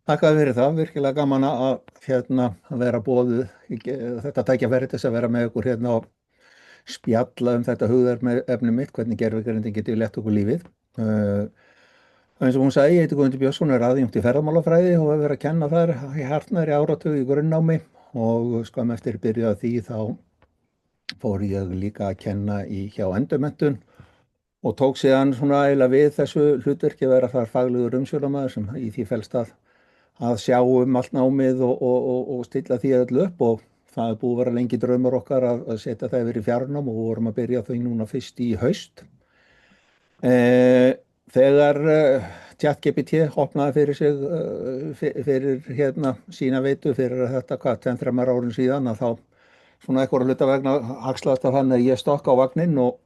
Þakkaði fyrir það, virkilega gaman að vera boðuð þetta tækifæri til þess að vera með ykkur hérna og spjalla þetta hugðarefni mitt, hvernig gervigrindin getur létt okkur lífið. Uh, eins og hún sagði, ég heiti Guðmundur Björnsson, er aðjúnkt í ferðamálafræði og hef verið að kenna þar í hartnæri áratug í grunnnámi og skömmu eftir byrjuð því þá fór ég líka að kenna hjá Endurmenntun og tók síðan svona eiginlega við þessu hlutverki að vera þar faglegur umsjónarmaður sem í því felst að sjá allt námið og stilla því öllu upp og það er búið að vera lengi draumur okkar að setja það yfir í fjarnám og vorum að byrja þau núna fyrst í haust. Þegar ChatGPT opnaði fyrir sig fyrir sína veitu fyrir þetta 2-3 árum síðan að þá svona eitthvað hluta vegna axlast af hann að ég stokka á vagninn og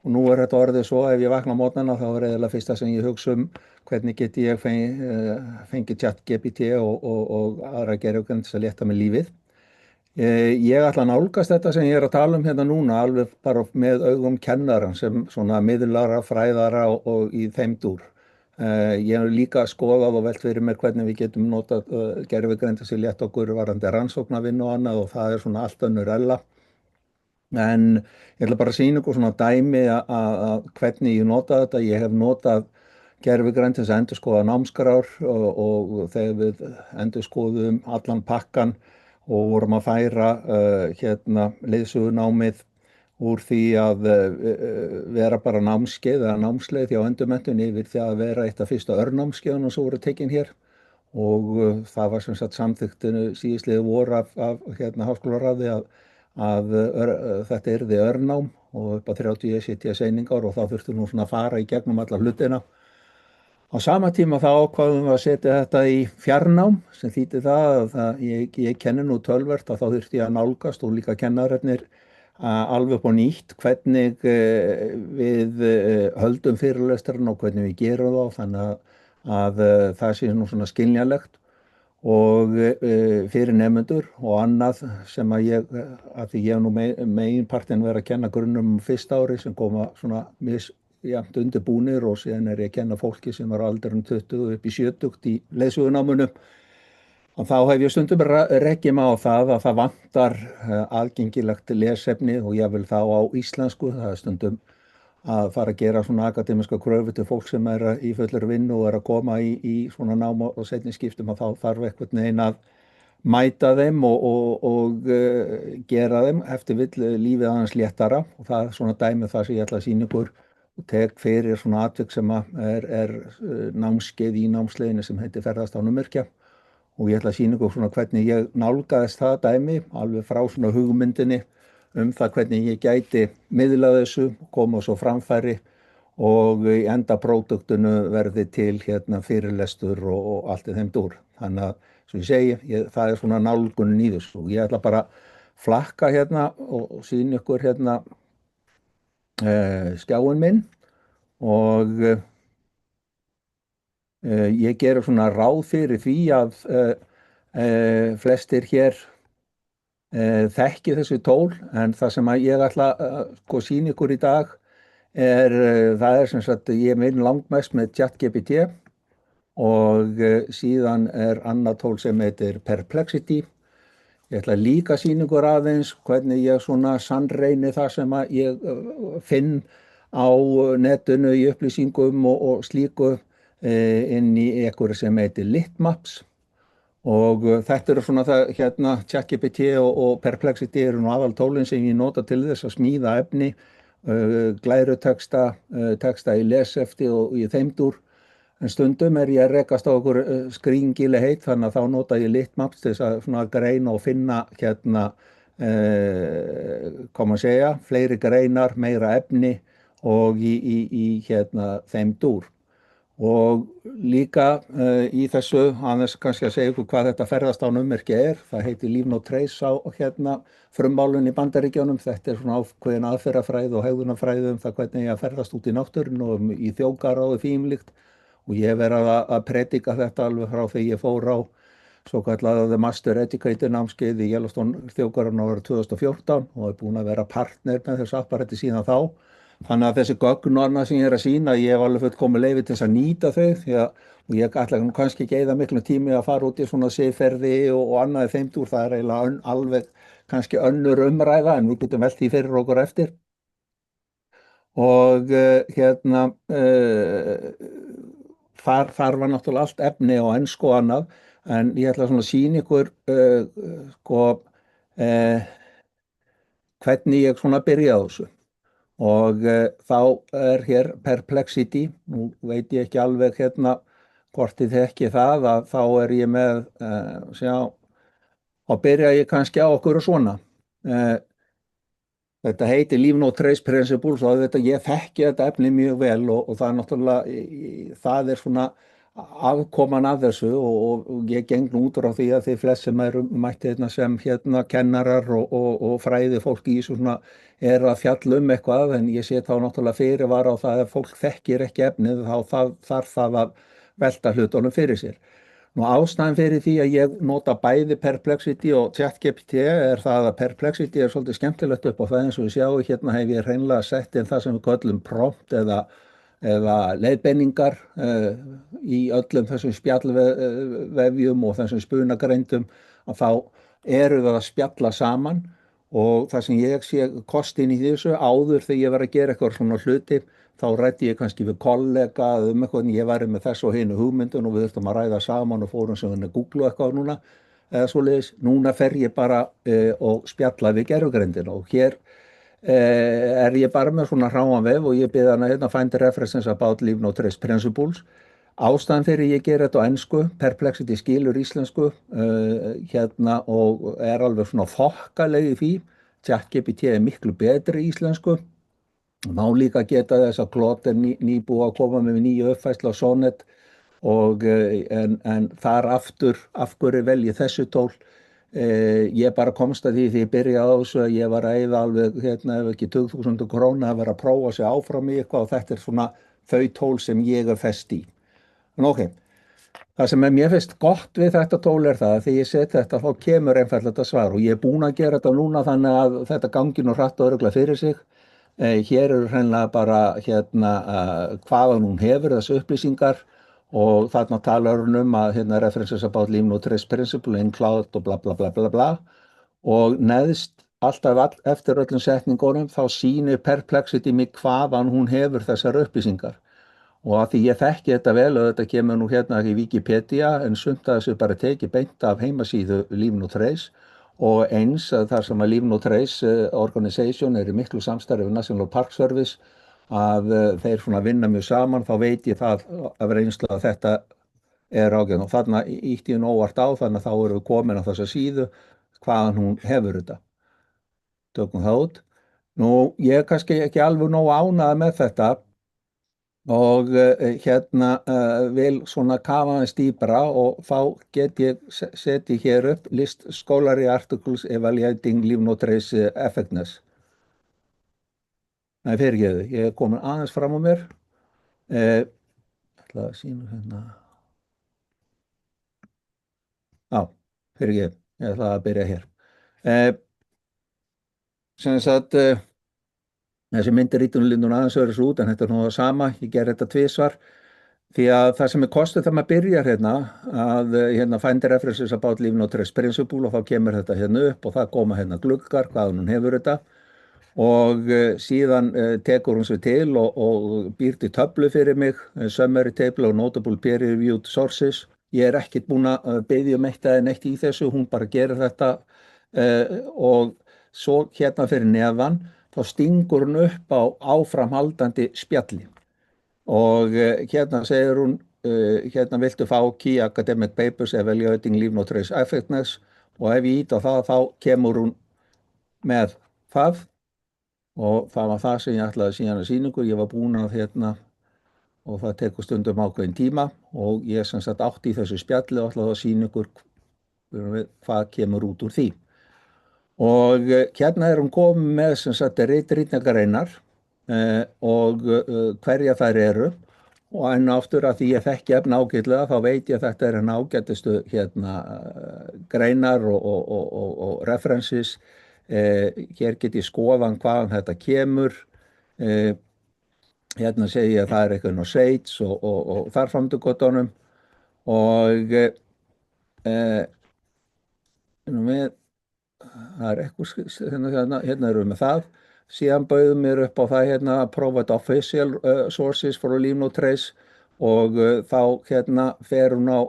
nú er þetta orðið svo ef ég vakna á morgnana þá er eiginlega fyrsta sem ég hugsa hvernig get ég fengið ChatGPT og aðra gerjugreind til að létta með lífið. Ég ætla að nálgast þetta sem ég er að tala hérna núna alveg bara með augum kennaran sem svona miðlara, fræðara og í þeim dúr. Ég hef líka skoðað og velt fyrir mér hvernig við getum notað gerjugreind til að létta okkur varðandi rannsóknarvinnu og annað og það er svona allt önnur ella. En ég ætla bara að sýna ykkur svona dæmi að hvernig ég nota þetta. Ég hef notað gervigreind til þess að endurskoða námskrár og þegar við endurskoðum allan pakkan og vorum að færa leiðsögunámið úr því að vera bara námskeið eða námsleið hjá Endurmenntun yfir því að vera eitt af fyrsta örnámskeiðunum sem voru tekin hér og það var sem sagt samþykktin síðastliðið vor af háskólaráði að þetta yrði örnám og upp að 30 ECTS-einingar og þá þurftum nú svona að fara í gegnum alla hlutina. Á sama tíma þá ákváðum við að setja þetta í fjarnám sem þýddi það að ég kenni nú töluvert að þá þurfti ég að nálgast og líka kennararnir alveg upp á nýtt hvernig við höldum fyrirlestrarna og hvernig við gerum þá þannig að það sé nú svona skiljanlegt og fyrir nemendur og annað sem að því ég hef nú meginpartinn verið að kenna grunnum fyrsta ári sem koma svona misjafnt undirbúnir og síðan er ég að kenna fólki sem er á aldrinum 20 upp í 70 í leiðsögunáminu og þá hef ég stundum rekið mig á það að það vantar aðgengilegt lesefni og ég vil þá á íslensku, það er stundum að fara að gera svona akademiska kröfu til fólk sem er í fullri vinnu og er að koma í svona nám og seinni skiptum að þá þarf einhvern veginn að mæta þeim og gera þeim eftir vill lífið aðeins léttara og það er svona dæmi það sem ég ætla að sýna ykkur og tek fyrir svona atvik sem er námskeið í námsleiðinni sem heitir ferðast án ummerkja og ég ætla að sýna ykkur svona hvernig ég nálgaðist það dæmi alveg frá svona hugmyndinni það hvernig ég gæti miðlað þessu, koma svo framfæri og í enda próduktinu verði til fyrirlestur og allt í þeim dúr. Þannig að, svo ég segi, það er svona nálgunin í þessu og ég ætla bara að flakka og sýna ykkur skjáin minn og ég geri svona ráð fyrir því að flestir hér þekki þessi tól en það sem að ég ætla að sýna ykkur í dag það er sem sagt ég vinn langmest með ChatGPT og síðan er annað tól sem heitir Perplexity. Ég ætla líka að sýna ykkur aðeins hvernig ég svona sannreyni það sem að ég finn á netinu í upplýsingum og slíku inn í einhverju sem heitir Litmaps. Og þetta eru svona það ChatGPT og Perplexity eru nú aðal tólin sem ég nota til þess að smíða efni, glæruteksta, teksta í lesefti og í þeim dúr. En stundum er ég að rekast á okkur skringilegheit þannig að þá nota ég Litmaps til þess að svona greina og finna fleiri greinar, meira efni og í þeim dúr. Og líka í þessu, aðeins kannski að segja ykkur hvað þetta ferðast án ummerki það heitir Leave No Trace á frummálun í Bandaríkjunum, þetta er svona ákveðin aðferðafræði og hegðunarfræði það hvernig ég að ferðast út í náttúrunni og í þjóðgarða og þvíumlíkt og ég hef verið að predika þetta alveg frá þegar ég fór á svo kallaði Master Educator námskeið í Yellowstone þjóðgarðanum árið 2014 og er búin að vera partner með þessu apparati síðan þá. Þannig að þessi gögn og annað sem ég er að sýna, ég hef alveg fullkomið leyfi til þess að nýta þau því að og ég ætla nú kannski ekki eyða miklu tími að fara út í svona siðferði og annað í þeim dúr, það er eiginlega alveg kannski önnur umræða en við getum velt því fyrir okkur eftir. Og þar var náttúrulega allt efni á ensku og annað, en ég ætla svona að sýna ykkur sko, hvernig ég svona byrjaði á þessu. Og þá er hér Perplexity, nú veit ég ekki alveg hvort þið þekki það, að þá er ég með, þá byrja ég kannski á okkur og svona. Þetta heitir Leave No Trace Principles og ég þekki þetta efni mjög vel og það er náttúrulega, það er svona afkoman af þessu og ég geng nú út frá því að þið flest sem eru mætti sem kennarar og fræði fólk í þessu svona er að fjalla eitthvað, en ég sé þá náttúrulega fyrirvara á það að fólk þekkir ekki efnið, þá þarf það að velta hlutunum fyrir sér. Nú ástæðan fyrir því að ég nota bæði Perplexity og ChatGPT er það að Perplexity er svolítið skemmtilegt upp á það, eins og við sjáum hef ég hreinlega sett inn það sem við köllum prompt eða leiðbeiningar í öllum þessum spjallvefjum og þessum spunagreindum, að þá eru það að spjalla saman. Og það sem ég sé kostin í þessu, áður þegar ég var að gera eitthvað svona hluti, þá ræddi ég kannski við kollega eitthvað, ég væri með þess og hinu hugmyndun og við þurftum að ræða saman og fórum sem að googla eitthvað núna, eða svoleiðis. Núna fer ég bara og spjalla við gervigreindina og hér er ég bara með svona hráan vef og ég bið hana find references about Leave No Trace Principles. Ástæðan fyrir ég gera þetta á ensku, Perplexity skilur íslensku og er alveg svona þokkaleg í því. ChatGPT er miklu betri í íslensku. Má líka geta þess að Claude er nýbúið að koma með nýju uppfærslu á Sonnet en þar aftur, af hverju vel ég þessu tól? Ég bara komst að því því ég byrjaði á þessu að ég var að eyða alveg ef ekki 20.000 króna að vera að prófa sig áfram í eitthvað og þetta er svona þau tól sem ég er fest í. En ok, það sem mér finnst gott við þetta tól er það að þegar ég set þetta þá kemur einfallega þetta svar og ég er búinn að gera þetta núna þannig að þetta gangi nú hratt og örugglega fyrir sig. Hér eru hreinlega bara hvaðan hún hefur þessu upplýsingar og þarna talar hún að references about Leave No Trace Principle in cloud og bla bla bla bla bla og neðst alltaf eftir öllum setningunum þá sýnir Perplexity mig hvaðan hún hefur þessar upplýsingar. Og að því ég þekki þetta vel og þetta kemur nú í Wikipedia en sumt að þessu bara tekið beint af heimasíðu Leave No Trace og eins að þar sem að Leave No Trace Organization er í miklu samstarfi við National Park Service að þeir svona vinna mjög saman, þá veit ég það af reynslu að þetta er ágæðan og þarna ítti ég óvart á þannig að þá erum við komin á þessa síðu hvaðan hún hefur þetta. Tökum það út. Nú ég er kannski ekki alveg nógu ánægður með þetta og vil svona kafa aðeins dýpra og þá get ég setið hér upp list scholarly articles evaluating Leave No Trace effectiveness. Nei, fyrirgeðu, ég er komin aðeins fram á mér. Ætla að sýna fyrirgeðu, ég ætla að byrja hér. Sem sagt, þessi myndirítunum lindun aðeins öðru svo út en þetta er nú það sama, ég ger þetta tvisvar því að það sem er kostið þegar maður byrjar að find references about Leave No Trace Principle og þá kemur þetta upp og það koma gluggar hvaðan hún hefur þetta og síðan tekur hún sér til og býr til töflu fyrir mig, summary table og notable peer reviewed sources. Ég er ekkert búin að biðja eitt eða neitt í þessu, hún bara gerir þetta og svo fyrir neðan þá stingur hún upp á áframhaldandi spjalli og segir hún viltu fá Key Academic Papers Evaluating Leave No Trace Effectiveness og ef ég ít á það þá kemur hún með það og það var það sem ég ætlaði síðan að sýningu, ég var búin að og það tekur stundum ákveðin tíma og ég sem sagt átti í þessu spjalli og ætlaði að sýna ykkur hvað kemur út úr því. Og er hún komin með sem sagt ritningareinar og hverja þær eru og enn aftur að því ég þekki efni ágætlega þá veit ég að þetta er ágætustu greinar og references. Hér get ég skoðan hvaðan þetta kemur Hérna segi ég að það er eitthvað inn á Sveits og þar framöndu göttunum og nú með, það er eitthvað, hérna erum við með það. Síðan bauðum mér upp á það hérna Provide Official Sources for Leave No Trace og þá hérna fer hún á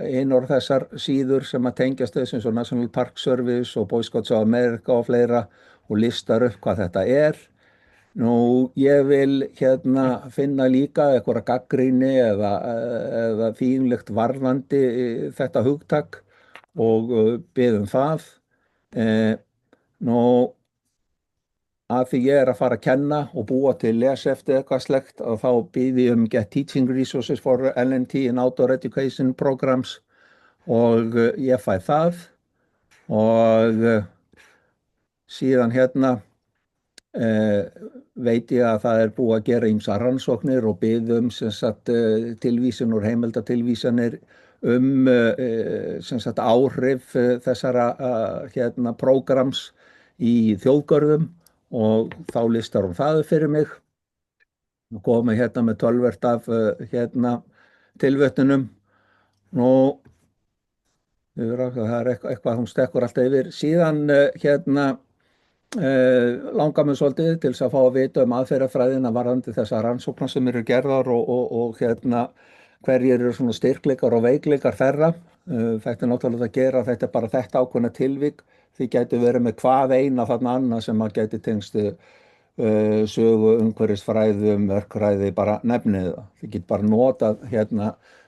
einar þessar síður sem að tengjast þess eins og National Park Service og Boy Scouts of America og fleira og listar upp hvað þetta er. Nú, ég vil hérna finna líka eitthvað gagnrýni eða þýðinlegt varðandi þetta hugtak og biðum það. Nú, að því ég er að fara að kenna og búa til lesefti eitthvað slegt og þá býði ég Get Teaching Resources for LNT and Outdoor Education Programs og ég fæ það og síðan hérna veit ég að það er búið að gera ýmsar rannsóknir og biðum sem sagt tilvísun úr heimildatilvísanir sem sagt áhrif þessara hérna prógrams í þjóðgörðum og þá listar hún það upp fyrir mig og komið hérna með tölvert af hérna tilvöttunum. Nú, það er eitthvað hún stekkur alltaf yfir. Síðan hérna langar mig svolítið til þess að fá að vita aðferðafræðina varðandi þessar rannsóknar sem eru gerðar og hérna hverjir eru svona styrkleikar og veikleikar þeirra. Þetta er náttúrulega að gera, þetta er bara þetta ákveðna tilvik. Þið gætu verið með hvað eina þarna annað sem að gæti tengst sögu, umhverfisfræðum, örkræði, bara nefnið það. Þið get bara notað hérna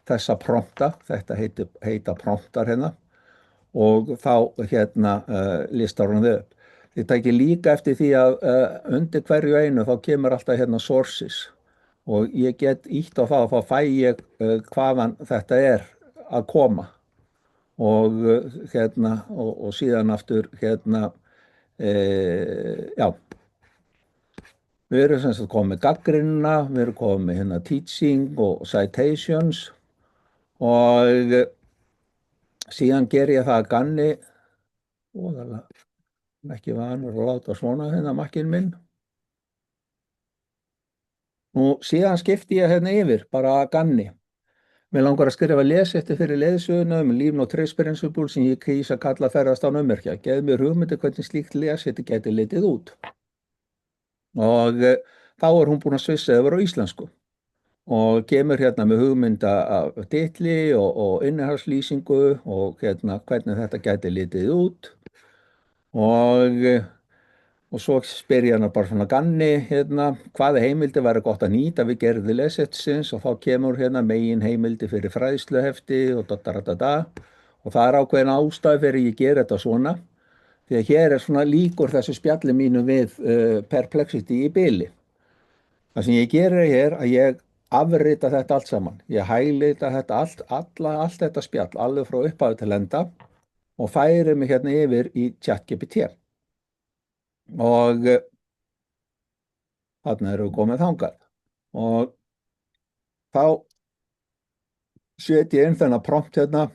þessa prompta, þetta heita promptar hérna og þá hérna listar hún þau upp. Þið tækir líka eftir því að undir hverju einu þá kemur alltaf hérna sources og ég get ítt á það og þá fæ ég hvaðan þetta er að koma og hérna og síðan aftur hérna já, við erum sem sagt komið með gagnrýnina, við erum komið með hérna teaching og citations og síðan ger ég það að ganni og ekki vanur að láta svona hérna makkinn minn. Nú síðan skipti ég hérna yfir bara að ganni. Mér langar að skrifa lesefti fyrir leiðsöguna Leave No Trace Principle sem ég kýs að kalla ferðast án ummerkja. Geð mér hugmyndi hvernig slíkt lesefti geti litið út. Og þá er hún búin að svissa yfir á íslensku og kemur hérna með hugmynda af titli og innihaldslýsingu og hérna hvernig þetta geti litið út og svo spyr ég hana bara svona ganni hérna, hvaða heimildi væri gott að nýta við gerði leseftsins og þá kemur hérna megin heimildi fyrir fræðsluhefti og og það er ákveðin ástæði fyrir ég gera þetta svona því að hér er svona líkur þessu spjalli mínu við Perplexity í bili. Það sem ég gerir hér að ég afrita þetta allt saman. Ég hæglita þetta allt þetta spjall, alveg frá upphafi til enda og færi mig hérna yfir í ChatGPT og þarna erum við komið þangað og þá set ég inn þennan prompt hérna.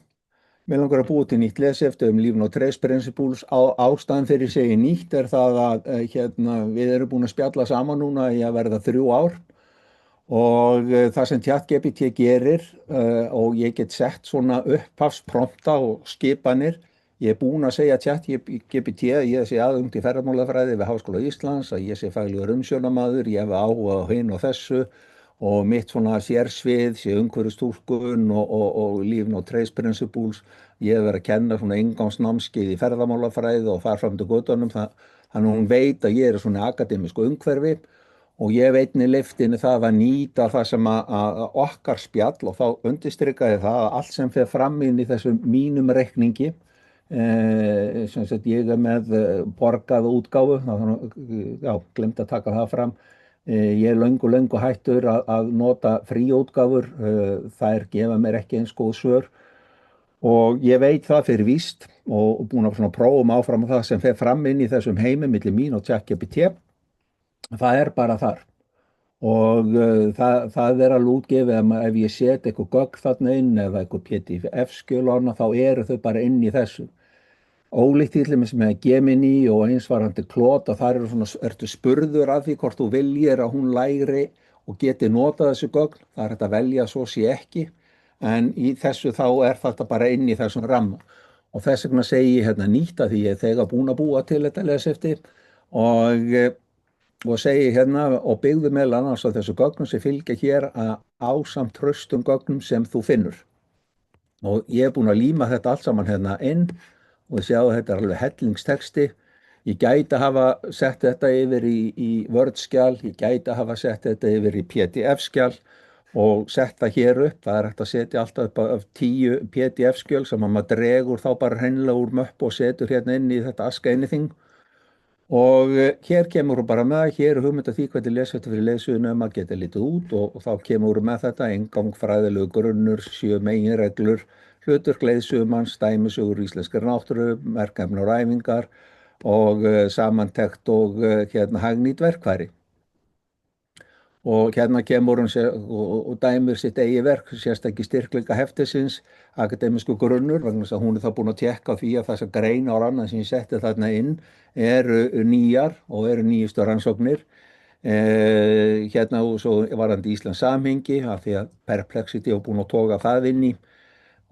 Mér langar að búa til nýtt lesefti Leave No Trace Principles. Ástæðan fyrir segi nýtt er það að hérna, við erum búin að spjalla saman núna í að verða 3 ár og það sem ChatGPT gerir og ég get sett svona upphafsprompta og skipanir. Ég er búin að segja ChatGPT að ég sé aðjunkt í ferðamálafræði við Háskóla Íslands, að ég sé faglegur umsjónarmaður, ég hef áhuga á hinu og þessu og mitt svona sérsvið sé umhverfistúlkun og Leave No Trace Principles. Ég hef verið að kenna svona inngangsnámskeið í ferðamálafræði og þar fram til götunum þannig hún veit að ég er svona akademísku umhverfi og ég veit niður leyftinni það að nýta það sem að okkar spjall og þá undirstrikaði það að allt sem fer fram inn í þessum mínum reikningi sem sagt ég er með borgaða útgáfu, já, glemt að taka það fram. Ég er löngu hættur að nota fríútgáfur, þær gefa mér ekki eins góð svör og ég veit það fyrir víst og búin að prófum áfram það sem fer fram inn í þessum heimi milli mín og ChatGPT, það er bara þar og það er alveg útgefið að ef ég set eitthvað gögn þarna inn eða eitthvað PDF-skjöl þá eru þau bara inn í þessu. Ólíkt til dæmis með Gemini og eins varðandi Claude að þar ertu spurður að því hvort þú viljir að hún læri og geti notað þessu gögn. Það er hægt að velja svo sé ekki, en í þessu þá er þetta bara inn í þessum ramma. Og þess vegna segi ég hérna nýtt að því ég er þegar búin að búa til þetta lesefti og, og segi hérna og byggðu meðal annars á þessu gögnum sem fylgja hér að ásamt traustum gögnum sem þú finnur. Og ég er búin að líma þetta allt saman hérna inn og þið sjáu þetta er alveg hellingstexti. Ég gæti hafa sett þetta yfir í Word-skjal, ég gæti hafa sett þetta yfir í PDF-skjal og sett það hér upp. Það er hægt að setja alltaf upp af 10 PDF-skjöl sem maður dregur þá bara hreinlega úr möppu og setur hérna inn í þetta Ask Anything. Og hér kemur þú bara með, hér er hugmynd að því hvernig leseftir fyrir leiðsögunum að geta litið út og þá kemur þú með þetta, inngang, fræðilegu grunnur, 7 meginreglur, hlutverk leiðsögumanns, dæmisögur íslenskar náttúru, verkefni og æfingar og samantekt og hérna hagnýt verkfæri. Og hérna kemur hún og dæmir sitt eigi verk, sérstakki styrkleika heftisins, akademísku grunnur, vegna þess að hún er þá búin að tékka því að þessar greinar annað sem ég setti þarna inn eru nýjar og eru nýjustu rannsóknir. Hérna og svo varandi Íslands samhengi, af því að Perplexity er búin að toga það inn í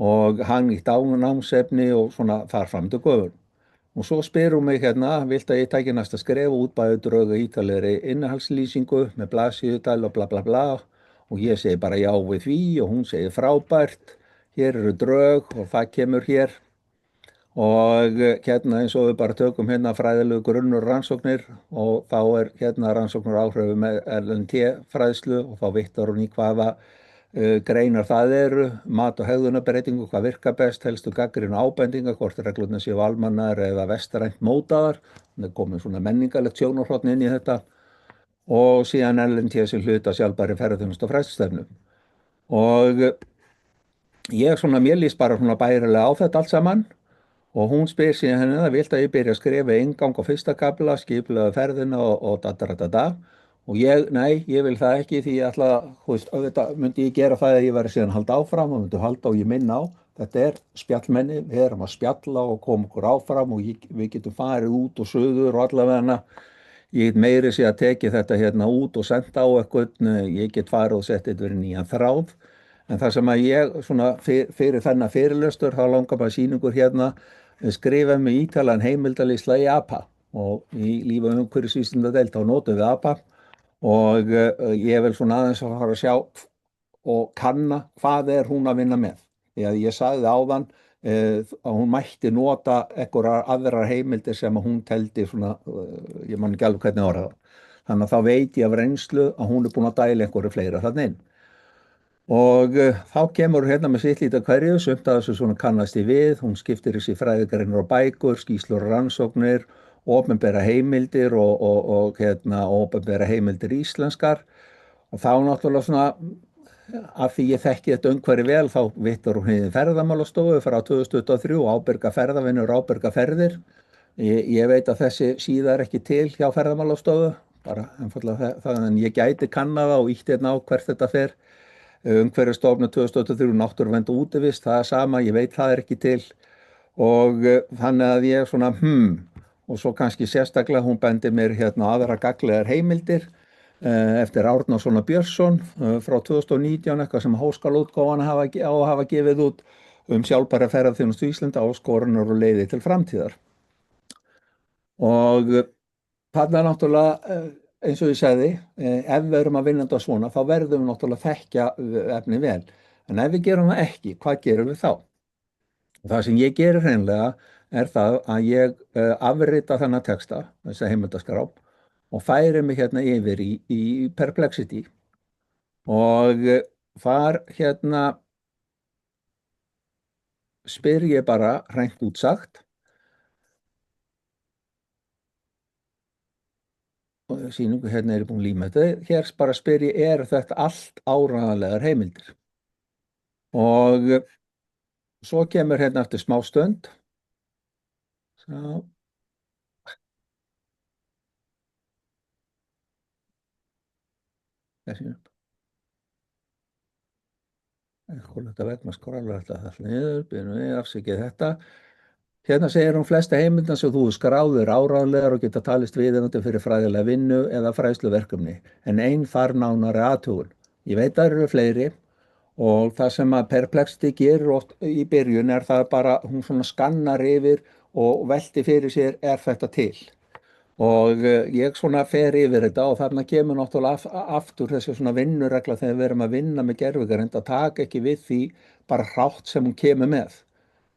og hagnýtt námsefni og svona þar fram til göfun. Og svo spyr hún mig hérna, vilt að ég tæki næsta skref og útbæði drög að ítalegri innihaldslýsingu með blaðsíðutal og bla bla bla og ég segi bara já við því og hún segir frábært, hér eru drög og það kemur hér og hérna eins og við bara tökum hérna fræðilegu grunnur rannsóknir og þá er hérna rannsóknir áhrifu með LNT fræðslu og þá vittar hún í hvaða greinar það eru, mat- og hegðunarbreytingu, hvað virkar best, helstu gagnrýni og ábendingar, hvort reglurnar séu almennar eða vestrænt mótaðar. Það er komið svona menningarlegt sjónarhorn inn í þetta og síðan LNT sem hluta sjálfbæri ferðarþjónustu og fræðslustefnu. Og mér líst bara svona bærilega á þetta allt saman og hún spyr síðan henni það vilt að ég byrja að skrifa inngang á fyrsta kafla, skipulega ferðina og da. Og nei, ég vil það ekki því ég ætla, auðvitað myndi ég gera það að ég væri síðan að halda áfram og myndi halda og ég minna á. Þetta er spjallmenni, við erum að spjalla og koma okkur áfram og við getum farið út og suður og allavegna. Ég get meiri sig að teki þetta hérna út og senda á eitthvað, ég get farið og sett þetta verið nýjan þráð. En það sem að ég svona fyrir þennan fyrirlestur, þá langar maður sýningur hérna, skrifa með ítalan heimildalýsla í APA og í líf- og umhverfisvísindadeild þá notum við APA og ég vil svona aðeins að fara að sjá og kanna hvað er hún að vinna með. Því að ég sagði áðan að hún mætti nota einhverjar aðrar heimildir sem að hún teldi svona, ég man ekki alveg hvernig orða það. Þannig að þá veit ég af reynslu að hún er búin að dæla einhverju fleira þarna inn. Og þá kemur hérna með sitt lítið hverju, sumt að þessu svona kannast í við, hún skiptir þessi fræðigreinar og bækur, skýrslur og rannsóknir, opinbera heimildir og opinbera heimildir íslenskar og þá náttúrulega svona af því ég þekki þetta umhverfi vel þá vittar hún hefði ferðamálastofu frá 2023 ábyrga ferðavinnur og ábyrga ferðir. Ég veit að þessi síða er ekki til hjá ferðamálastofu, bara einfallega það en ég gæti kannaða og ítti hérna á hvert þetta fer. Umhverfisstofnun 2023 náttúruvernd og útivist, það er sama, ég veit það er ekki til og þannig að ég er svona og svo kannski sérstaklega hún bendir mér hérna aðra gagnlegar heimildir eftir Árnason og Björnsson frá 2019 eitthvað sem Háskólaútgáfan hafa gefið út sjálfbæra ferðaþjónustu Íslanda áskoranir og leiðir til framtíðar og þarna er náttúrulega eins og ég segði, ef við erum að vinna þetta svona þá verðum við náttúrulega að þekkja efni vel, en ef við gerum það ekki, hvað gerum við þá? Það sem ég gerir hreinlega er það að ég afrita þennan texta, þessa heimildaskrá og færi mig hérna yfir í Perplexity og þar hérna spyr ég bara hreint út sagt og sýningu hérna er ég búin að líma þetta, hér bara spyr ég er þetta allt áreiðanlegar heimildir og svo kemur hérna eftir smá stund svo þessi þetta vegna skrála þetta niður, byrjum við afsikið þetta Hérna segir hún flesta heimildan sem þú skráður áráðlegar og geta talist viðeigandi fyrir fræðilega vinnu eða fræðsluverkefni, en ein þarf nánari athugun. Ég veit að það eru fleiri og það sem að Perplexity gerir oft í byrjun er það bara, hún svona skannar yfir og velti fyrir sér, er þetta til? Og ég svona fer yfir þetta og þarna kemur náttúrulega aftur þessi svona vinnuregla þegar við erum að vinna með gervigreind að taka ekki við því bara hrátt sem hún kemur með.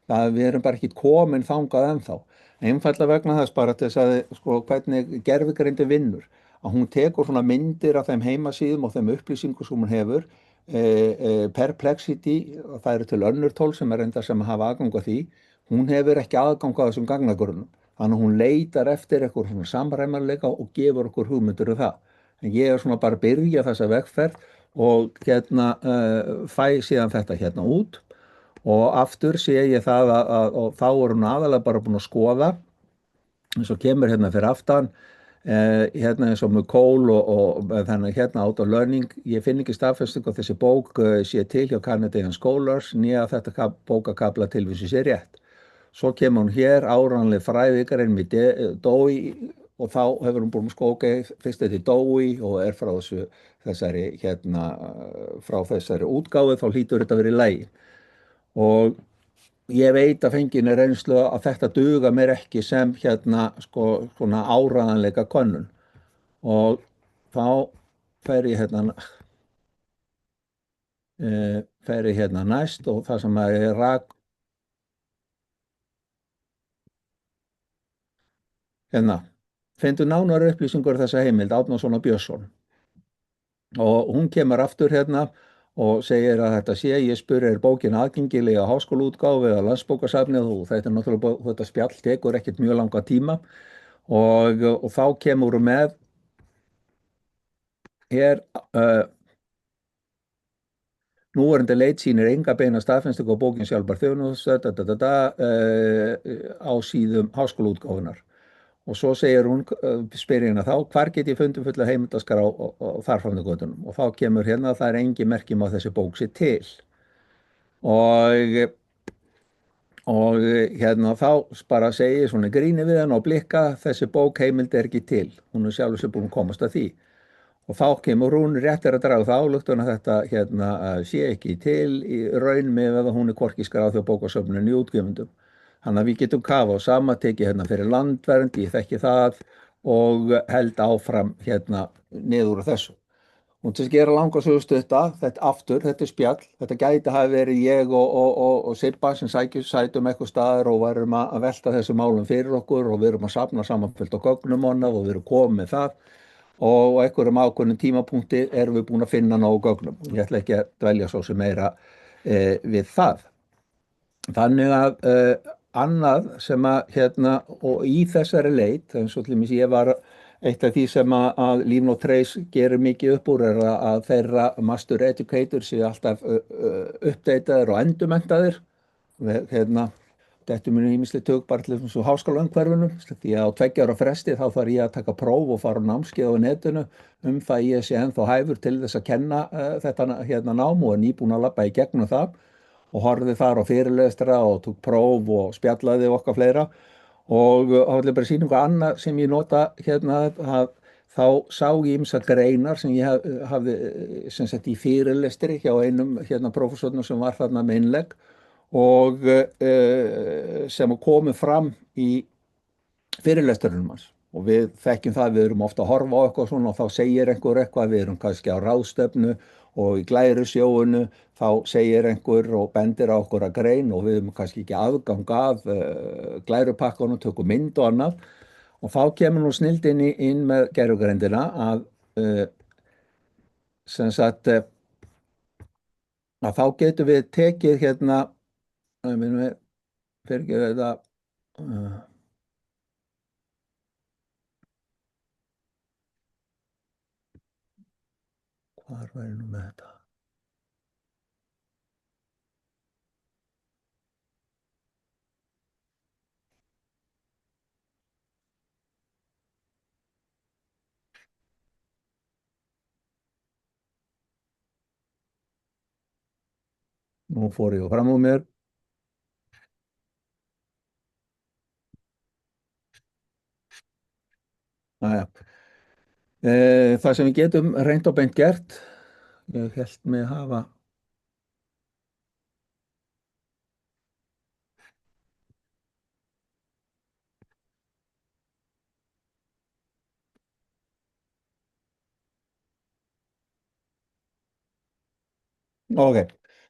Það við erum bara ekki komin þangað ennþá. Einfallega vegna þess bara til þess að sko hvernig gervigreindi vinnur. Að hún tekur svona myndir af þeim heimasíðum og þeim upplýsingum sem hún hefur. Perplexity, það eru til önnur tól sem er enda sem hafa aðgang að því. Hún hefur ekki aðgang að þessum gagnagrunnum. Þannig að hún leitar eftir eitthvað svona samræmarleika og gefur okkur hugmyndur um það. En ég er svona bara að byrja þessa vegferð og hérna fæ síðan þetta hérna út og aftur sé ég það og þá er hún aðalega bara búin að skoða eins og kemur hérna fyrir aftan hérna eins og með Cole og þannig hérna Out of Learning. Ég finn ekki staðfestingu að þessi bók sé til hjá Canadian Scholars nýja að þetta bókakafla tilvísi sé rétt. Svo kemur hún hér, áreiðanleg fræðikarinn með Dewey og þá hefur hún búin að sko, ok, fyrst þetta er Dewey og er frá þessari, hérna, frá þessari útgáfu, þá hlýtur þetta að vera í lagi. Og ég veit að fenginni reynslu að þetta duga mér ekki sem hérna, sko, svona áreiðanleika könnun. Og þá fer ég hérna næst og það sem að ég rak hérna, finndu nánari upplýsingur þessa heimild Árnason og Björnsson og hún kemur aftur hérna og segir að þetta sé, ég spyr er bókin aðgengilega háskólaútgáfu eða landsbókasafnið og þetta er náttúrulega, þetta spjall tekur ekkert mjög langa tíma og þá kemur hún með hér núverandi leit sýnir enga beina staðfestingu á bókin sjálfbar þjónustu á síðum háskólaútgáfunar. Og svo segir hún, spyr hérna þá, hvar get ég fundið fulla heimildaskrá og þarframdi götunum? Og þá kemur hérna að það er engin merkjum á þessi bók sér til. Og hérna þá bara segir svona gríni við hann og blikka, þessi bók heimild er ekki til. Hún er sjálfur sér búin að komast að því. Og þá kemur hún réttir að draga það álöktun að þetta hérna, sé ekki til í raun með að hún er hvorki skráð hjá bókasöfnun í útgefundum. Þannig að við getum kafa á sama, tekið hérna fyrir landvernd, ég þekki það og held áfram hérna niður úr þessu. Og til að gera langa sögustu þetta aftur, þetta er spjall, þetta gæti hafi verið ég og Sibba sem sætum eitthvað staðar og varum að velta þessu málum fyrir okkur og við erum að safna samanfyllt á gögnum og við erum komið með það og einhverjum ákveðnum tímapunkti erum við búin að finna nógu gögnum. Ég ætla ekki að dvelja svo sem meira við það. Þannig að annað sem að hérna og í þessari leit, eins og til dæmis ég var eitt af því sem að Lean og Trace gerir mikið upp úr er að þeirra master educators séu alltaf uppdeitaðir og endurmenntaðir. Hérna, þetta mér ýmislegt tök bara til þessu háskólaumhverfinu því að á 2 ára fresti þá þarf ég að taka próf og fara á námskeið á netinu það ég sé ennþá hæfur til þess að kenna þetta hérna nám og er nýbúin að labba í gegnum það og horfði þar á fyrirlestra og tók próf og spjallaði og okkar fleira og þá ætla ég bara að sýna eitthvað annað sem ég nota hérna þá sá ég ýmsar greinar sem ég hafði sem sett í fyrirlestri hjá einum hérna prófessornum sem var þarna með innlegg og sem komu fram í fyrirlesturunum hans og við þekkjum það, við erum ofta að horfa á eitthvað svona og þá segir einhver eitthvað, við erum kannski á ráðstefnu og í glærusjóunu þá segir einhver og bendir á okkur að grein og við erum kannski ekki aðgang af glærupakkanum, tökum mynd og annað og þá kemur nú snilldin inn með gervigreindina að sem sagt að þá getum við tekið hérna minnum við fyrir ekki þetta hvar væri nú með þetta nú fór ég fram úr mér Næja. Það sem við getum reynt og beint gert, ég held mig hafa. Ok,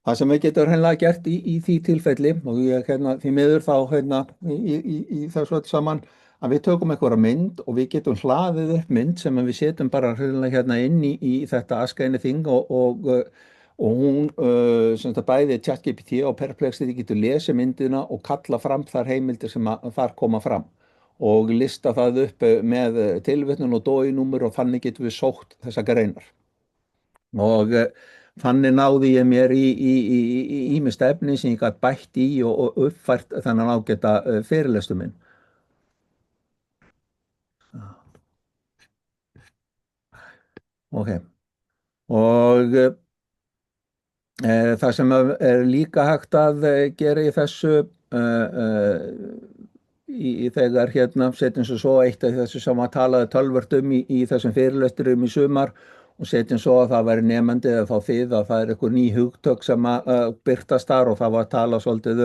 það sem við getum hreinlega gert í því tilfelli og ég því miður þá í þessu öll saman að við tökum einhverja mynd og við getum hlaðið upp mynd sem við setjum bara hreinlega inn í þetta askæni þing og hún sem þetta bæði ChatGPT og Perplexity getur lesið myndina og kalla fram þar heimildir sem þar koma fram og lista það upp með tilvitnun og dói-númer og þannig getum við sótt þessa greinar og þannig náði ég mér í ýmist efni sem ég gæti bætt í og uppfært þennan ágæta fyrirlestu minn. Ok, og það sem er líka hægt að gera í þessu þegar setjum svo eitt af þessu sem að talaði tölvört í þessum fyrirlesturum í sumar og setjum svo að það væri nefandi eða þá þið að það er einhver ný hugtök sem að birtast þar og það var að tala svolítið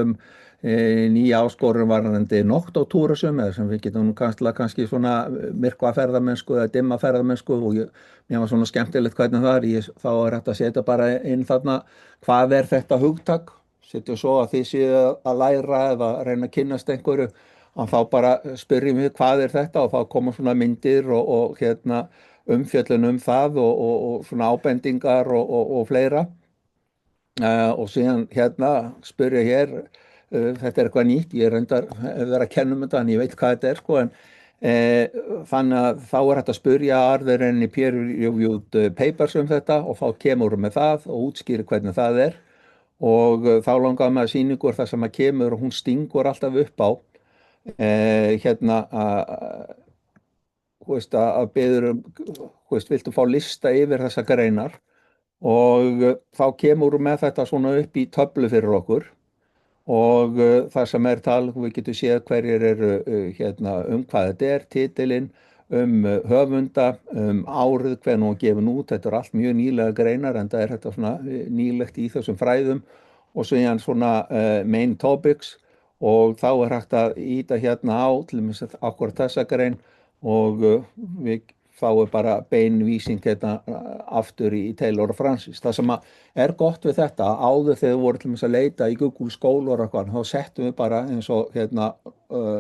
nýja áskorun varðandi noktótúrisum eða sem við getum kannski svona myrkva ferðamennsku eða dimma ferðamennsku og mér var svona skemmtilegt hvernig það er, þá er hægt að setja bara inn þarna hvað er þetta hugtak, setja svo að þið séu að læra eða reyna að kynnast einhverju og þá bara spyrjum við hvað er þetta og þá koma svona myndir og umfjöllun það og svona ábendingar og fleira og síðan spyrja hér þetta er eitthvað nýtt, ég er reyndar verið að kenna um þetta en ég veit hvað þetta er sko en þannig að þá er hægt að spyrja are there any peer-reviewed papers þetta og þá kemur með það og útskýrir hvernig það er og þá langaði með sýningur þar sem að kemur og hún stingur alltaf upp á að beður viltu fá lista yfir þessa greinar og þá kemur hún með þetta svona upp í töflu fyrir okkur og það sem er við getum séð hverjir eru hvað þetta er, titilinn höfunda, árið hvernig hún gefin út, þetta er allt mjög nýlega greinar en það er þetta svona nýlegt í þessum fræðum og síðan svona main topics og þá er hægt að íta á til dæmis akkurat þessa grein og við fáum bara beinvísing aftur í Taylor og Francis. Það sem er gott við þetta, áður þegar við vorum til dæmis að leita í Google skóla og eitthvað, þá settum við bara eins og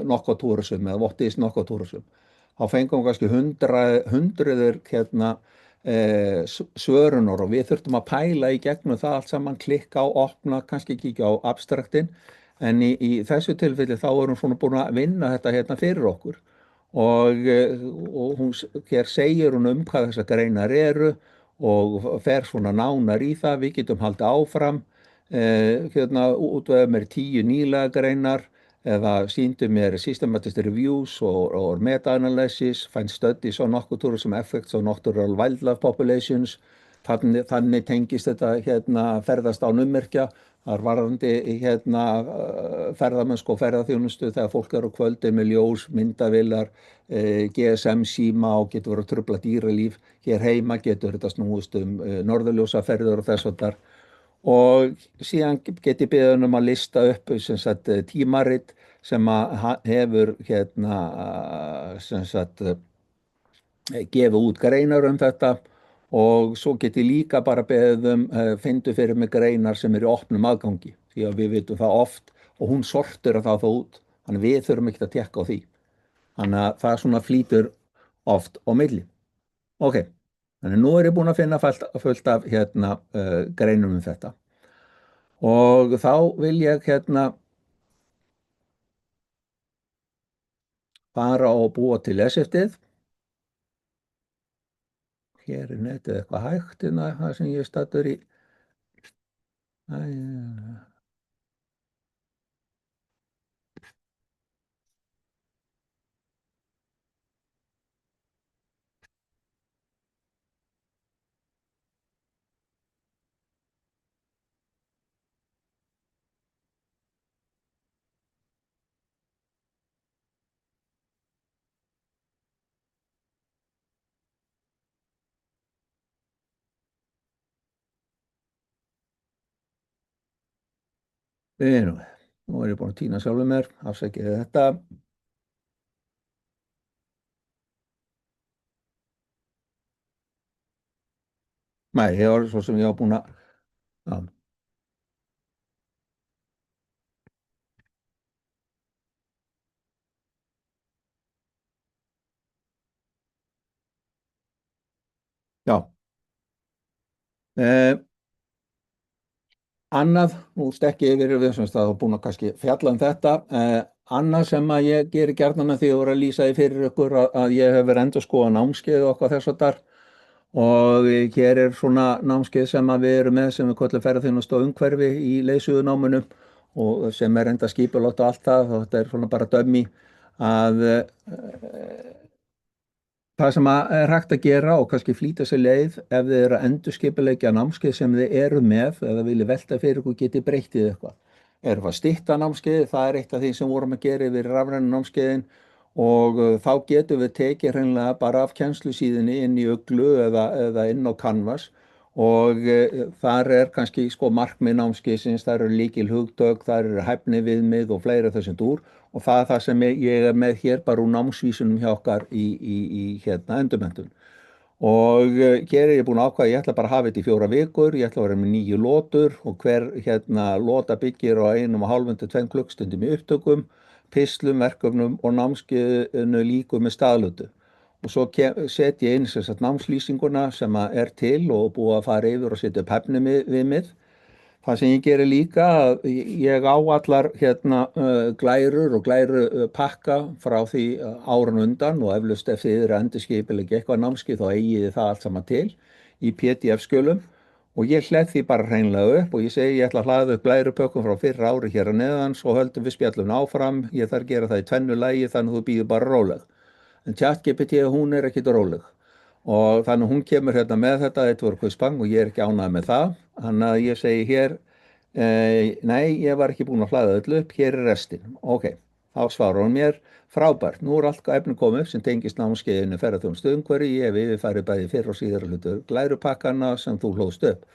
nokkotúrisum eða what is nokkotúrisum. Þá fengum við kannski hundruður svörunar og við þurftum að pæla í gegnum það allt saman, klikka á, opna, kannski kíkja á abstraktin en í þessu tilfelli þá erum við svona búin að vinna þetta fyrir okkur og hér segir hún hvað þessar greinar eru og fer svona nánar í það, við getum haldið áfram útveða mér 10 nýlega greinar eða sýndu mér systematic reviews or meta-analysis, find studies on ecotourism effects on natural wildlife populations, þannig tengist þetta ferðast án ummerkja. Það er varðandi ferðamennsku og ferðaþjónustu þegar fólk eru á kvöldin með ljós, myndavélar, GSM síma og getur verið að trufla dýralíf. Hér heima getur þetta snúist norðurljósaferðir og þess háttar. Og síðan get ég beðið að lista upp tímarit sem hefur gefið út greinar þetta og svo get ég líka bara beðið fyndu fyrir mig greinar sem eru í opnum aðgangi því að við vitum það oft og hún sortir það út þannig við þurfum ekki að tékka á því þannig að það svona flýtur oft á milli. Ok, þannig nú er ég búin að finna fullt af greinum þetta og þá vil ég fara og búa til lesefnið. Hér er netið eitthvað hægt það sem ég stattur í. Nú, nú er ég búin að týna sjálfur mér, afsækið þetta. Nei, ég var svo sem ég var búin að, já, já. Eh, Annað, nú stekki yfir við sem það búin að kannski fjalla um þetta. Annað sem að ég geri gjarnan með því að voru að lýsa því fyrir ykkur að ég hef verið endur skoða námskeið og okkar þess að þar og hér er svona námskeið sem að við erum með sem við köllum ferðaþjónustu og umhverfi í leiðsögunáminu og sem er enda skipulagt og allt það og þetta er svona bara dömmi að það sem er hægt að gera og kannski flýta sér leið ef þið eru að endurskipuleggja námskeið sem þið eru með eða vilja velta fyrir ykkur geti breyttið eitthvað. Erum að stytta námskeið, það er eitt af því sem vorum að gera yfir rafrænu námskeiðin og þá getum við tekið hreinlega bara af kennslusíðinni inn í Uglu eða inn á Canvas og þar er kannski sko markmið námskeiðsins, þar eru lykil hugtök, þar eru hæfni viðmið og fleira þessum dúr og það er það sem ég er með hér bara úr námsvísunum hjá okkar í hérna endurmenntun. Og hér er ég búin að ákvæða, ég ætla bara að hafa þetta í 4 vikur, ég ætla að vera með 9 lotur og hver hérna lota byggir á 1,5 til 2 klukkstundum í upptökum, pislum, verkefnum og námskeiðinu líku með staðlutu. Og svo set ég inn sem sagt námslýsinguna sem er til og búið að fara yfir og setja upp hæfni viðmið. Það sem ég gerir líka, ég á allar hérna glærur og glæru pakka frá því árun undan og eflaust ef þið eru að endurskipuleggja eitthvað námskeið þá eigið þið það allt saman til í PDF-skjölum og ég hledd því bara hreinlega upp og ég segi ég ætla að hlaða upp glærupökkum frá fyrra ári hér að neðan svo höldum við spjallum áfram, ég þarf að gera það í 2 lagi þannig að þú býður bara róleg. En ChatGPT hún er ekkit róleg og þannig að hún kemur hérna með þetta voru kvistbang og ég er ekki ánægð með það þannig að ég segi hér nei, ég var ekki búin að hlaða öllu upp hér er restin, ok þá svarar hún mér, frábært nú er allt efni komið upp sem tengist námskeiðinu ferðaþjónustu umhverfi, ég hef yfirfarið bæði fyrr og síðar hlutu glærupakkanna sem þú hlóðst upp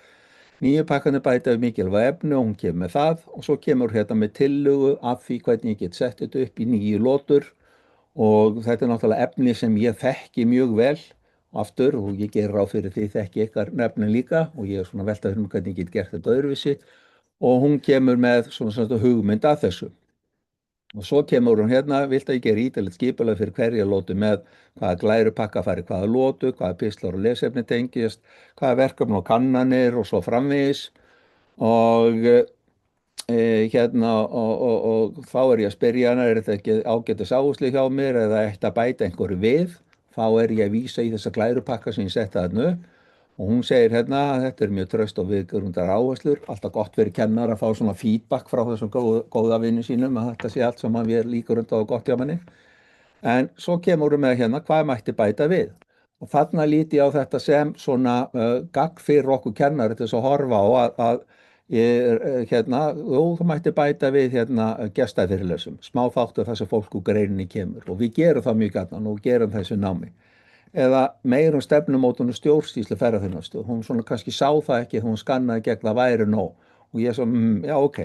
nýju pakkanir bæta við mikilvæg efni og hún kemur með það og svo kemur hérna með tillögu af því hvernig ég get sett þetta upp í 9 lotur og þetta er náttúrulega efni sem ég þekki mjög vel aftur og ég gerir ráð fyrir því þekki ykkar nefnin líka og ég er svona veltað fyrir mig hvernig ég get gert þetta öðruvísi og hún kemur með svona hugmynd að þessu. Og svo kemur hún hérna, vilt að ég gera ítalegt skipulag fyrir hverja lótu með hvaða glærupakka fari hvaða lótu, hvaða pistlar og lesefni tengjast, hvaða verkefni og kannanir og svo framvegis og hérna og þá er ég að spyrja hana, er þetta ekki ágætis áherslu hjá mér eða ætti að bæta einhverju við? Þá er ég að vísa í þessa glærupakka sem ég setti þarna upp og hún segir hérna, þetta er mjög traust og viðgrundar áherslur, alltaf gott fyrir kennar að fá svona feedback frá þessum góða vinnu sínum að þetta sé allt sem að við líkurunda og gott hjá manni. En svo kemur við með hérna hvað mætti bæta við og þarna líti ég á þetta sem svona gagn fyrir okkur kennar til þess að horfa á að hérna, þú mætti bæta við hérna gestafyrirlesum, smá þáttur þar sem fólk úr greininni kemur og við gerum það mjög gætnan og gerum þessu námi. Eða meirum stefnumótun og stjórnsýslu ferðaþjónustu. Hún svona kannski sá það ekki, hún skannaði gegn það væri nóg og ég svo, já ok,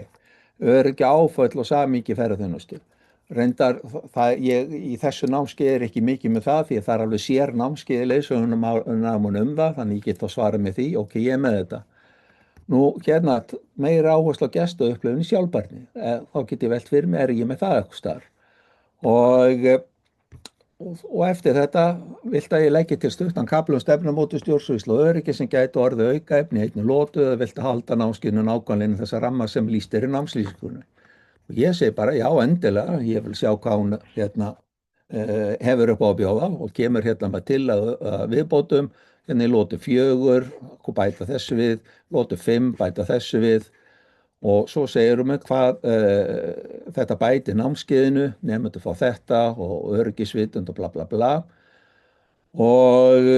öryggi áföll og samhengi ferðaþjónustu. Reyndar, í þessu námskeið er ekki mikið með það því að það er alveg sér námskeið í leiðsögunum það, þannig ég get þá svarað með því, ok, ég er með þetta. Nú, hérna, meira áherslu á gestaupplifun í sjálfbærni. Þá get ég velt fyrir mig, er ég með það eitthvað starf? Og eftir þetta vilt að ég leggi til stuttan kafla stefnumótun stjórnsýslu og öryggi sem gæti orðið aukaefni í einni lotu eða vilt að halda námskeiðinu nákvæmlega þessa ramma sem lýst er í námslýsingunni. Og ég segi bara já endilega, ég vil sjá hvað hún hérna, hefur upp á að bjóða og kemur hérna með til að viðbótum, hérna í lotu 4, bæta þessu við, lotu 5, bæta þessu við og svo segirum við hvað þetta bæti námskeiðinu, nemendur fá þetta og öryggisvitund og bla bla bla og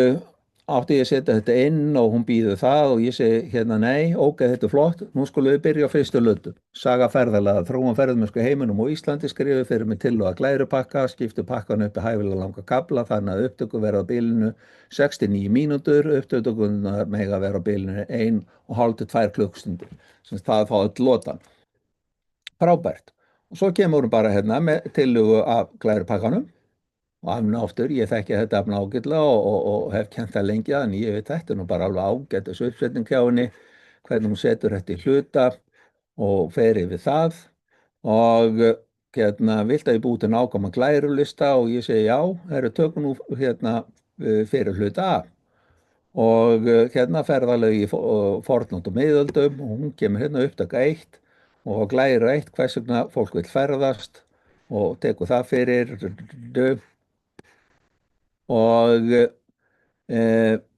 átti ég að setja þetta inn og hún býður það og ég segi hérna nei, ok, þetta er flott, nú skulum við byrja á fyrstu hlutum. Saga ferðalaga, þróun ferðamennsku í heiminum og Íslandi skrifuð fyrir mig til og að glærupakka, skiptu pakkan upp í hæfilega langa kafla þannig að upptöku verða á bilinu 69 mínútur, upptökunar mega vera á bilinu 1,5 til 2 klukkstundir, sem það fá öll lotan. frábært. Og svo kemur hún bara hérna með tillögu af glærupakkanum og afn aftur, ég þekki þetta afn ágætlega og hef kent það lengi að en ég veit þetta er nú bara alveg ágætt þessu uppsetning hjá henni, hvernig hún setur þetta í hluta og fer yfir það og hérna vilt að ég búi til nákvæma glærulista og ég segi já, tökum nú hérna fyrir hluta A og hérna ferðalög í fornöld og miðöldum og hún kemur hérna upptaka 1 og glæru 1 hvers vegna fólk vil ferðast og tekur það fyrir og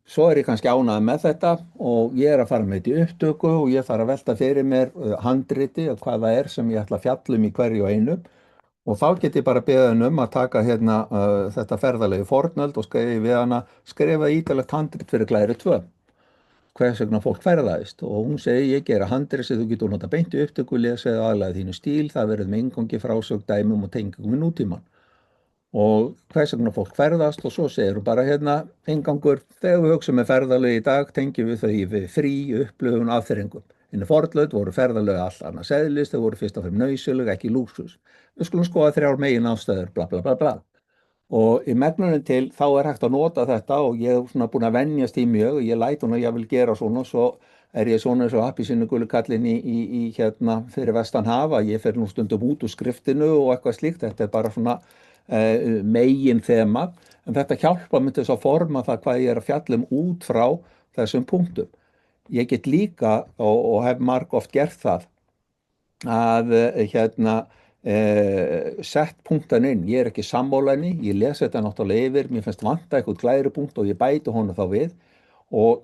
svo er ég kannski ánægð með þetta og ég er að fara með þetta í upptöku og ég þarf að velta fyrir mér handriti og hvað það er sem ég ætla að fjalla um í hverju og einu og þá get ég bara beðið henni um að taka hérna þetta ferðalegi fornöld og skrifa ítalegt handrit fyrir glæri 2 hvers vegna fólk ferðaðist og hún segi ég gera handrit sem þú getur nota beint í upptöku, lesa eða aðlaga þínu stíl, það verður með inngangi frásögn, dæmum og tengingum í nútíman og hvers vegna fólk ferðast og svo segir hún bara hérna inngangur, þegar við hugsaum með ferðalög í dag tengjum við þau við frí, upplifun, aðþrengum. Inni fornöld voru ferðalög allt annars eðlis, þau voru fyrst og fremst nauðsynleg, ekki lúxus. Við skulum skoða 3 megin ástæður, bla bla bla bla. Og í megnunum til þá er hægt að nota þetta og ég er svona búin að venjast í mjög og ég læt hún að ég vil gera svona og svo er ég svona eins og appelsínugulu kallinn í hérna fyrir vestan hafa, ég fer nú stundum út úr skriftinu og eitthvað slíkt, þetta er bara svona megin þema, en þetta hjálpa mér til þess að forma það hvað ég er að fjalla út frá þessum punktum. Ég get líka og hef margoft gert það að hérna sett punktan inn, ég er ekki sammála henni, ég les þetta náttúrulega yfir, mér finnst vanta eitthvað glærupunkt og ég bæti honum þá við og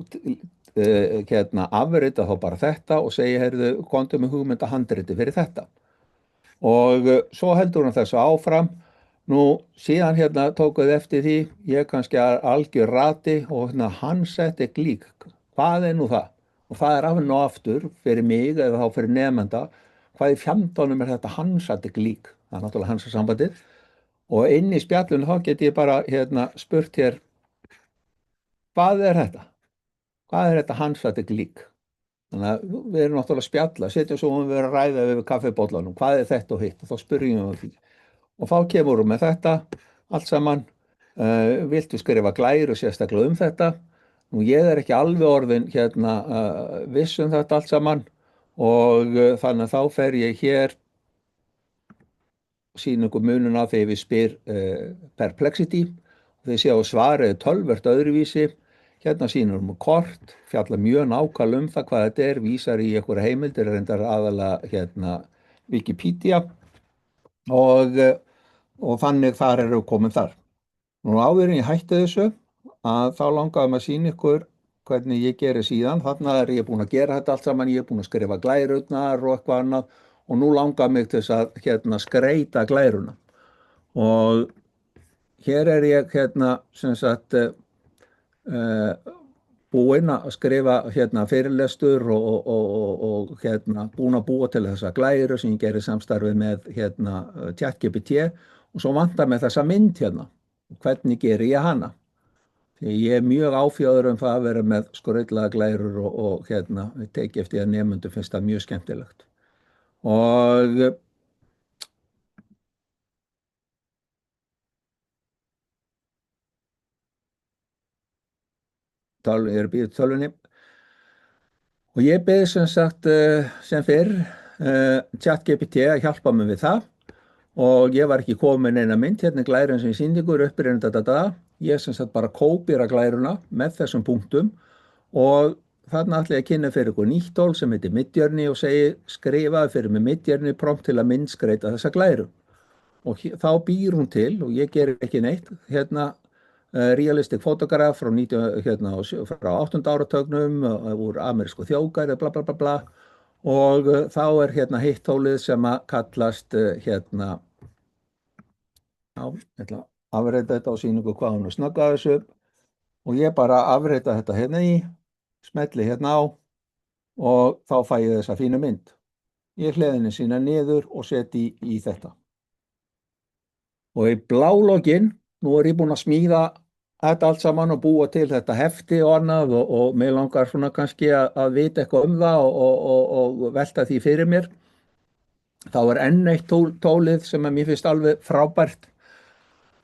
hérna afrita þá bara þetta og segja, heyrðu, komdu með hugmynda handriti fyrir þetta. Og svo heldur hann þessu áfram, nú síðan hérna tókuð eftir því, ég kannski algjör rati og hérna Hanseatic League, hvað er nú það? Og það er afn og aftur fyrir mig eða þá fyrir nefnda, hvað í fjandánum er þetta Hanseatic League? Það er náttúrulega Hansasambandið og inn í spjallinu þá get ég bara hérna spurt hér, hvað er þetta? Hvað er þetta Hanseatic League? Þannig að við erum náttúrulega að spjalla, setjum svo við erum að ræða yfir kaffibóllanum, hvað er þetta og hitt og þá spyrjum við því. Og þá kemur með þetta allt saman, viltu skrifa glæru sérstaklega þetta? Nú ég er ekki alveg orðin hérna viss þetta allt saman og þannig að þá fer ég hér sýna ykkur mununa þegar við spyr perplexity og þeir séu svarið töluvert öðruvísi, hérna sýnum kort, fjalla mjög nákvæmlega það hvað þetta er, vísar í einhverja heimildir, reyndar aðalega hérna Wikipedia og þannig þar eru komin þar. Nú áður en ég hætti þessu að þá langaði maður að sýna ykkur hvernig ég geri síðan, þarna er ég búin að gera þetta allt saman, ég er búin að skrifa glærurnar og eitthvað annað og nú langaði mig til þess að hérna skreita glæruna og hér er ég hérna sem sagt búinn að skrifa hérna fyrirlestur og hérna búinn að búa til þessa glæru sem ég gerir samstarfið með hérna ChatGPT og svo vantar með þessa mynd hérna, hvernig geri ég hana? Því ég er mjög áfjáður það að vera með skrautlaga glærur og hérna teki eftir að nemendum finnst það mjög skemmtilegt. Og ég er býð tölvunni og ég beði sem sagt sem fyrr ChatGPT að hjálpa mig við það og ég var ekki komin eina mynd hérna glærun sem ég sýndi ykkur uppbyrjun ég sem sagt bara kópíra glæruna með þessum punktum og þarna ætla ég að kynna fyrir ykkur nýtt tól sem heitir Midjourney og segi skrifaði fyrir mig Midjourney prompt til að myndskreita þessa glæru og þá býr hún til og ég ger ekki neitt hérna realistic photograph frá 8. áratugnum úr amerísku þjóðgarði bla bla bla bla og þá er hérna hitt tólið sem að kallast hérna ég ætla að afreita þetta og sýna ykkur hvað hún er snöggað þessu og ég bara afreita þetta hérna í smelli hérna á og þá fæ ég þessa fínu mynd ég hliðinni sína niður og seti í þetta og í blálogin nú er ég búinn að smíða þetta allt saman og búa til þetta hefti og annað og mig langar svona kannski að vita eitthvað það og velta því fyrir mér. Þá er enn eitt tólið sem að mér finnst alveg frábært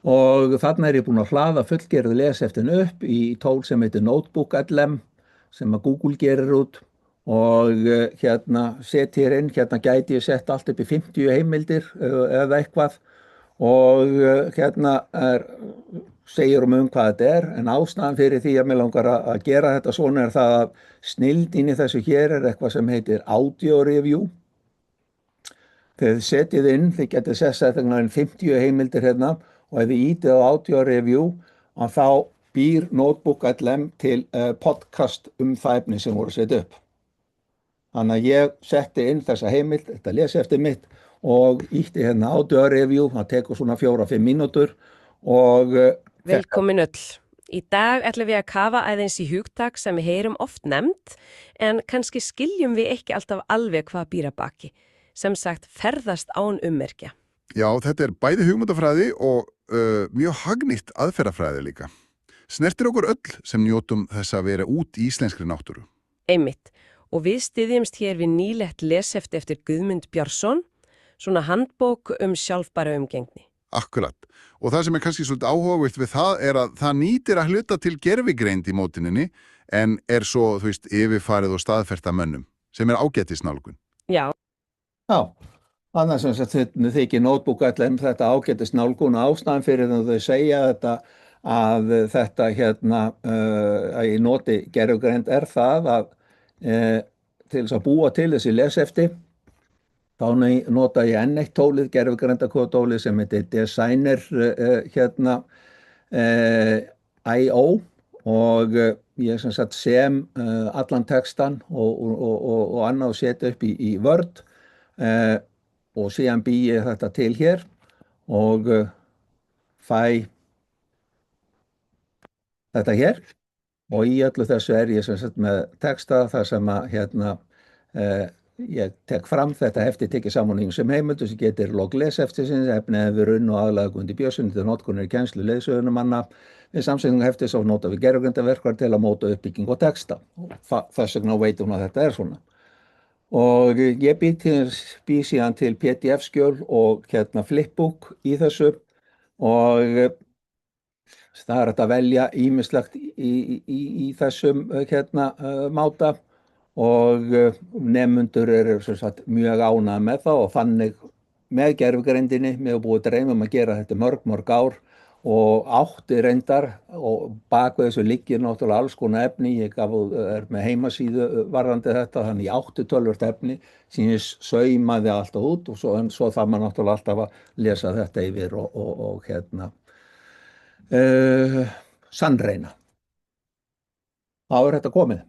og þarna er ég búinn að hlaða fullgerðu leseftin upp í tól sem heitir Notebook LM sem að Google gerir út og hérna set hér inn, hérna gæti ég sett allt upp í 50 heimildir eða eitthvað og hérna segir hvað þetta er en ástæðan fyrir því að mig langar að gera þetta svona er það að snilldin í þessu hér er eitthvað sem heitir audio review. Þegar þið setjið inn, þið getið sett inn 50 heimildir hérna og ef þið ítið á audio review að þá býr Notebook LM til podcast það efni sem voru sett upp. Þannig að ég setti inn þessa heimild, þetta lesi eftir mitt og ítti hérna audio review, það tekur svona 4-5 mínútur og Velkomin öll. Í dag ætlum við að kafa aðeins í hugtak sem við heyrum oft nefnt en kannski skiljum við ekki alltaf alveg hvað býr að baki. Sem sagt ferðast án ummerkja. Já, þetta er bæði hugmyndafræði og mjög hagnýtt aðferðafræði líka. Snertir okkur öll sem njótum þess að vera út í íslenskri náttúru. Einmitt. Og við styðjumst hér við nýlegt lesefti eftir Guðmund Björnsson, svona handbók sjálfbæra umgengni. Akkurat. Og það sem er kannski svolítið áhugavert við það er að það nýtir að hluta til gervigreind í mótininni en er svo, þú veist, yfirfarið og staðfert af mönnum, sem er ágætisnálgun. Já. Já, annars sem sagt þykir Notebook LM þetta ágætisnálgun og ástæðan fyrir þau segja þetta að þetta hérna að ég noti gervigreind er það að til þess að búa til þessi lesefti þá nota ég enn eitt tólið, gervigreindarkóðatólið sem heitir Designer IO og ég sem allan textan og annað og setja upp í Word og síðan bý ég þetta til hér og fæ þetta hér og í öllu þessu er ég með texta þar sem að ég tek fram þetta hefti tekið saman í sem heimildu sem getur log leseftisins, efnið hefur unn og aðlaga Guðmundi Björnssyni til notkunar í kennslu leiðsögunumanna við samsetningu heftis og nota við gervigreindarverkfæri til að móta uppbygging og texta. Þess vegna veit hún að þetta er svona. Og ég bý síðan til PDF-skjöl og flipbook í þessu og það er að velja ýmislegt í þessum máta og nemendur eru mjög ánægðir með það og þannig með gervigreindinni, mér hefur búið draum að gera þetta mörg ár og átti reyndar og bak við þessu liggir náttúrulega alls konar efni, ég er með heimasíðu varðandi þetta, þannig ég átti tölvört efni sem ég saumaði alltaf út og svo þarf maður náttúrulega alltaf að lesa þetta yfir og sannreina. Þá er þetta komið.